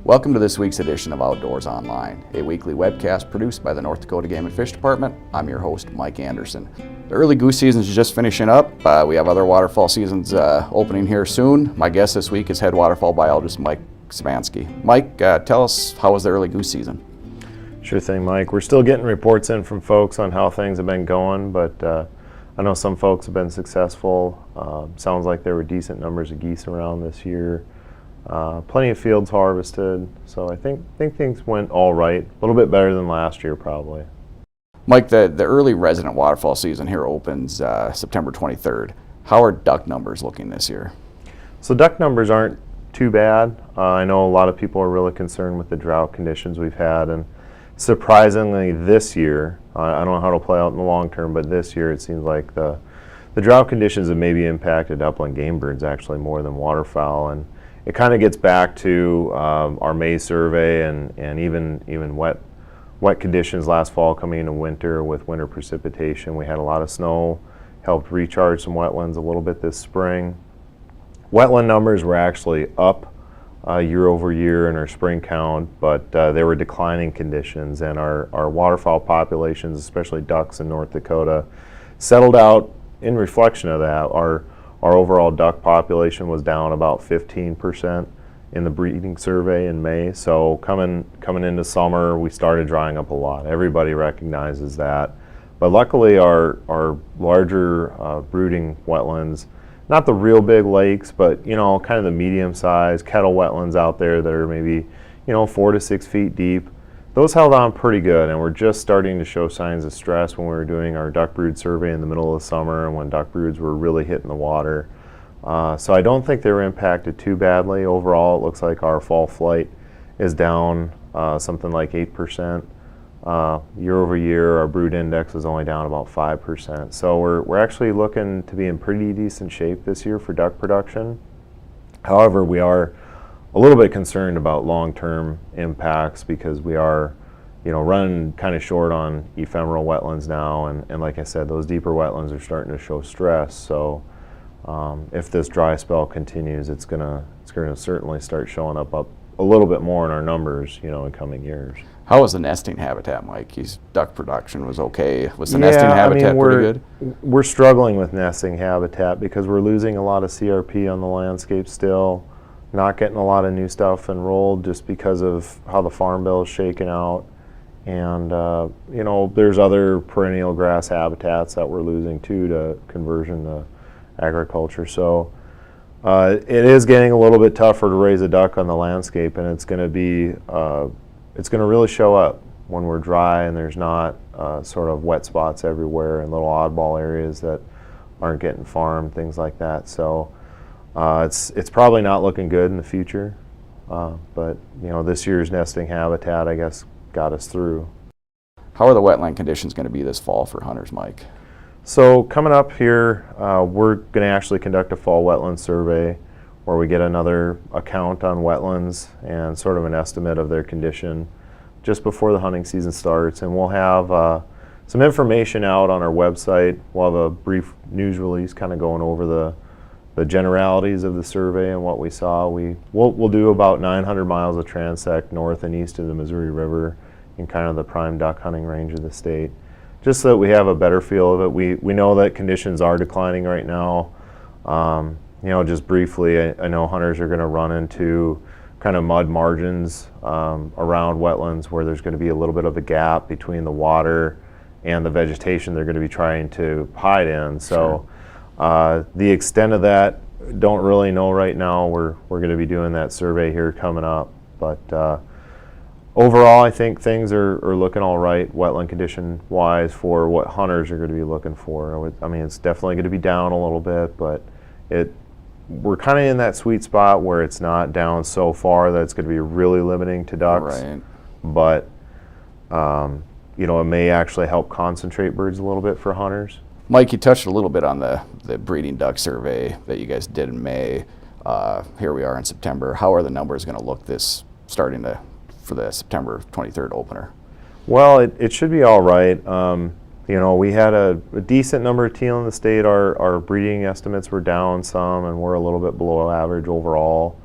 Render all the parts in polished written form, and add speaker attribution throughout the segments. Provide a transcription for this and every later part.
Speaker 1: Welcome to this week's edition of Outdoors Online, a weekly webcast produced by the North Dakota Game and Fish Department. I'm your host, Mike Anderson. The early goose season is just finishing up. We have other waterfowl seasons opening here soon. My guest this week is head waterfowl biologist Mike Szymanski. Mike, tell us, how was the early goose season?
Speaker 2: Sure thing, Mike. We're still getting reports in from folks on how things have been going, but I know some folks have been successful. Sounds like there were decent numbers of geese around this year. Plenty of fields harvested, so I think things went all right. A little bit better than last year, probably.
Speaker 1: Mike, the early resident waterfowl season here opens September 23rd. How are duck numbers looking this year? So
Speaker 2: duck numbers aren't too bad. I know a lot of people are really concerned with the drought conditions we've had, and surprisingly this year, I don't know how it'll play out in the long term, but this year it seems like the drought conditions have maybe impacted upland game birds actually more than waterfowl. And it kind of gets back to our May survey and even wet conditions last fall coming into winter with winter precipitation. We had a lot of snow, helped recharge some wetlands a little bit this spring. Wetland numbers were actually up year over year in our spring count, but they were declining conditions, and our waterfowl populations, especially ducks in North Dakota, settled out in reflection of that. Our overall duck population was down about 15% in the breeding survey in May. So coming into summer, we started drying up a lot. Everybody recognizes that. But luckily our larger brooding wetlands, not the real big lakes, but kind of the medium-sized kettle wetlands out there that are maybe 4 to 6 feet deep, those held on pretty good, and we're just starting to show signs of stress when we were doing our duck brood survey in the middle of the summer and when duck broods were really hitting the water. So I don't think they were impacted too badly. Overall, it looks like our fall flight is down something like 8%. Year over year, our brood index is only down about 5%. So we're actually looking to be in pretty decent shape this year for duck production. However, we are a little bit concerned about long-term impacts because we are, running kind of short on ephemeral wetlands now, and like I said, those deeper wetlands are starting to show stress. So if this dry spell continues, it's gonna certainly start showing up a little bit more in our numbers, in coming years.
Speaker 1: How was the nesting habitat, Mike? Duck production was okay. Was the nesting habitat pretty good?
Speaker 2: We're struggling with nesting habitat because we're losing a lot of CRP on the landscape still. Not getting a lot of new stuff enrolled just because of how the farm bill is shaking out, and there's other perennial grass habitats that we're losing too to conversion to agriculture. So it is getting a little bit tougher to raise a duck on the landscape, and it's going to really show up when we're dry and there's not sort of wet spots everywhere and little oddball areas that aren't getting farmed, things like that. So it's probably not looking good in the future, but this year's nesting habitat, I guess, got us through.
Speaker 1: How are the wetland conditions going to be this fall for hunters, Mike?
Speaker 2: So coming up here, we're going to actually conduct a fall wetland survey where we get another account on wetlands and sort of an estimate of their condition just before the hunting season starts, and we'll have some information out on our website. We'll have a brief news release kind of going over the generalities of the survey and what we saw. We'll do about 900 miles of transect north and east of the Missouri River in kind of the prime duck hunting range of the state, just so that we have a better feel of it. We know that conditions are declining right now. Just briefly, I know hunters are going to run into kind of mud margins around wetlands where there's going to be a little bit of a gap between the water and the vegetation they're going to be trying to hide in. So. Sure. The extent of that, don't really know right now. We're going to be doing that survey here coming up. But overall, I think things are looking all right, wetland condition-wise, for what hunters are going to be looking for. I mean, it's definitely going to be down a little bit, but we're kind of in that sweet spot where it's not down so far that it's going to be really limiting to ducks.
Speaker 1: Right.
Speaker 2: But, it may actually help concentrate birds a little bit for hunters.
Speaker 1: Mike, you touched a little bit on the breeding duck survey that you guys did in May. Here we are in September. How are the numbers going to look for the September 23rd opener?
Speaker 2: Well, it should be all right. We had a decent number of teal in the state. Our breeding estimates were down some, and we're a little bit below average overall.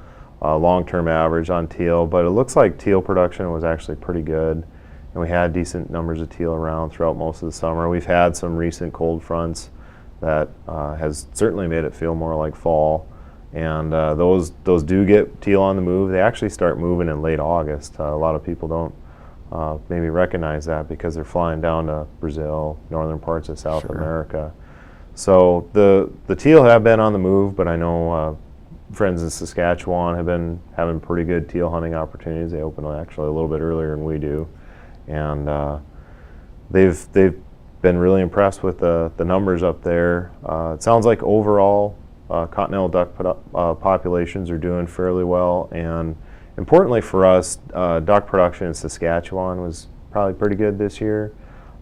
Speaker 2: long-term average on teal, but it looks like teal production was actually pretty good, and we had decent numbers of teal around throughout most of the summer. We've had some recent cold fronts that has certainly made it feel more like fall, and those do get teal on the move. They actually start moving in late August. A lot of people don't maybe recognize that because they're flying down to Brazil, northern parts of South America. So the teal have been on the move, but I know friends in Saskatchewan have been having pretty good teal hunting opportunities. They open actually a little bit earlier than we do, and they've been really impressed with the numbers up there. It sounds like overall continental duck populations are doing fairly well, and importantly for us, duck production in Saskatchewan was probably pretty good this year.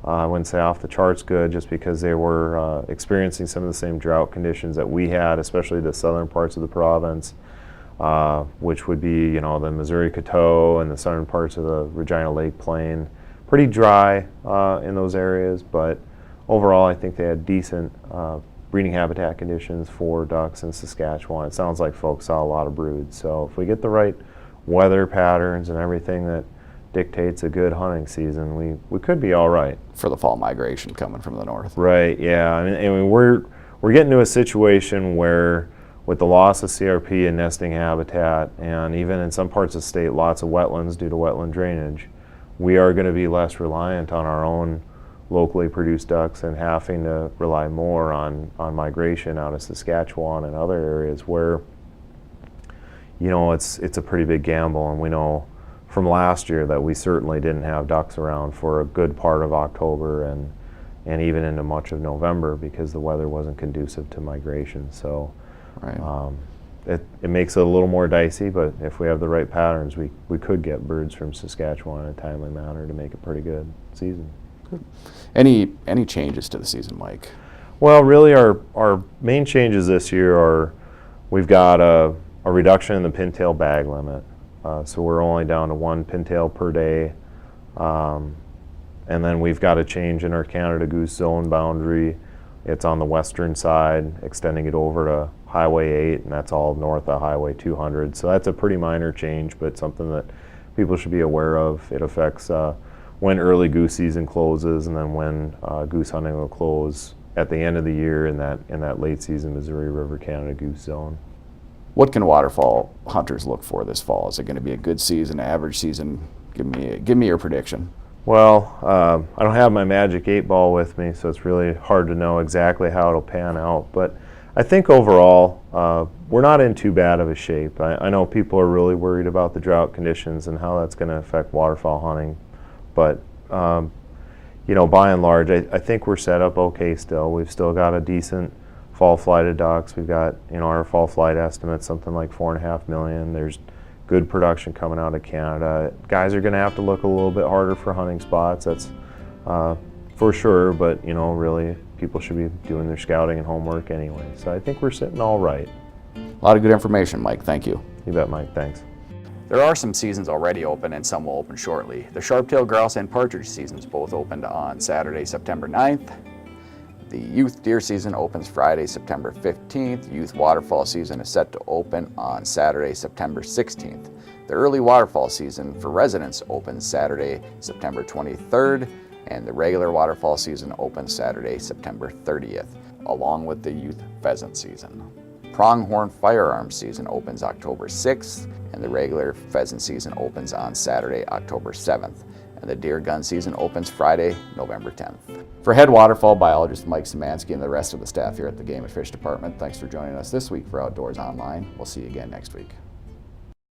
Speaker 2: I wouldn't say off the charts good, just because they were experiencing some of the same drought conditions that we had, especially the southern parts of the province, which would be, the Missouri Coteau and the southern parts of the Regina Lake Plain. Pretty dry in those areas, but overall I think they had decent breeding habitat conditions for ducks in Saskatchewan. It sounds like folks saw a lot of broods, so if we get the right weather patterns and everything that dictates a good hunting season, we could be all right.
Speaker 1: For the fall migration coming from the north.
Speaker 2: Right, yeah. I mean we're getting to a situation where, with the loss of CRP and nesting habitat, and even in some parts of the state lots of wetlands due to wetland drainage, we are going to be less reliant on our own locally produced ducks and having to rely more on migration out of Saskatchewan and other areas where, it's a pretty big gamble, and we know from last year that we certainly didn't have ducks around for a good part of October and even into much of November because the weather wasn't conducive to migration. So
Speaker 1: Right.
Speaker 2: It makes it a little more dicey, but if we have the right patterns, we could get birds from Saskatchewan in a timely manner to make a pretty good season.
Speaker 1: Good. Any changes to the season, Mike?
Speaker 2: Well, really our main changes this year are we've got a reduction in the pintail bag limit. So we're only down to 1 pintail per day. And then we've got a change in our Canada goose zone boundary. It's on the western side, extending it over to Highway 8, and that's all north of Highway 200. So that's a pretty minor change, but something that people should be aware of. It affects when early goose season closes, and then when goose hunting will close at the end of the year in that late season Missouri River Canada goose zone.
Speaker 1: What can waterfowl hunters look for this fall? Is it going to be a good season, average season? Give me your prediction.
Speaker 2: Well, I don't have my magic 8-ball with me, so it's really hard to know exactly how it'll pan out. But I think overall, we're not in too bad of a shape. I know people are really worried about the drought conditions and how that's going to affect waterfowl hunting. But, by and large, I think we're set up okay still. We've still got a decent fall flighted ducks. We've got, our fall flight estimate, something like 4.5 million. There's good production coming out of Canada. Guys are going to have to look a little bit harder for hunting spots, that's for sure, but really people should be doing their scouting and homework anyway. So I think we're sitting all right.
Speaker 1: A lot of good information, Mike. Thank you.
Speaker 2: You bet, Mike. Thanks.
Speaker 1: There are some seasons already open and some will open shortly. The sharp-tailed grouse and partridge seasons both opened on Saturday, September 9th. The youth deer season opens Friday, September 15th. Youth waterfowl season is set to open on Saturday, September 16th. The early waterfowl season for residents opens Saturday, September 23rd, and the regular waterfowl season opens Saturday, September 30th, along with the youth pheasant season. Pronghorn firearms season opens October 6th, and the regular pheasant season opens on Saturday, October 7th. And the deer gun season opens Friday, November 10th. For head waterfowl biologist Mike Szymanski and the rest of the staff here at the Game and Fish Department, thanks for joining us this week for Outdoors Online. We'll see you again next week.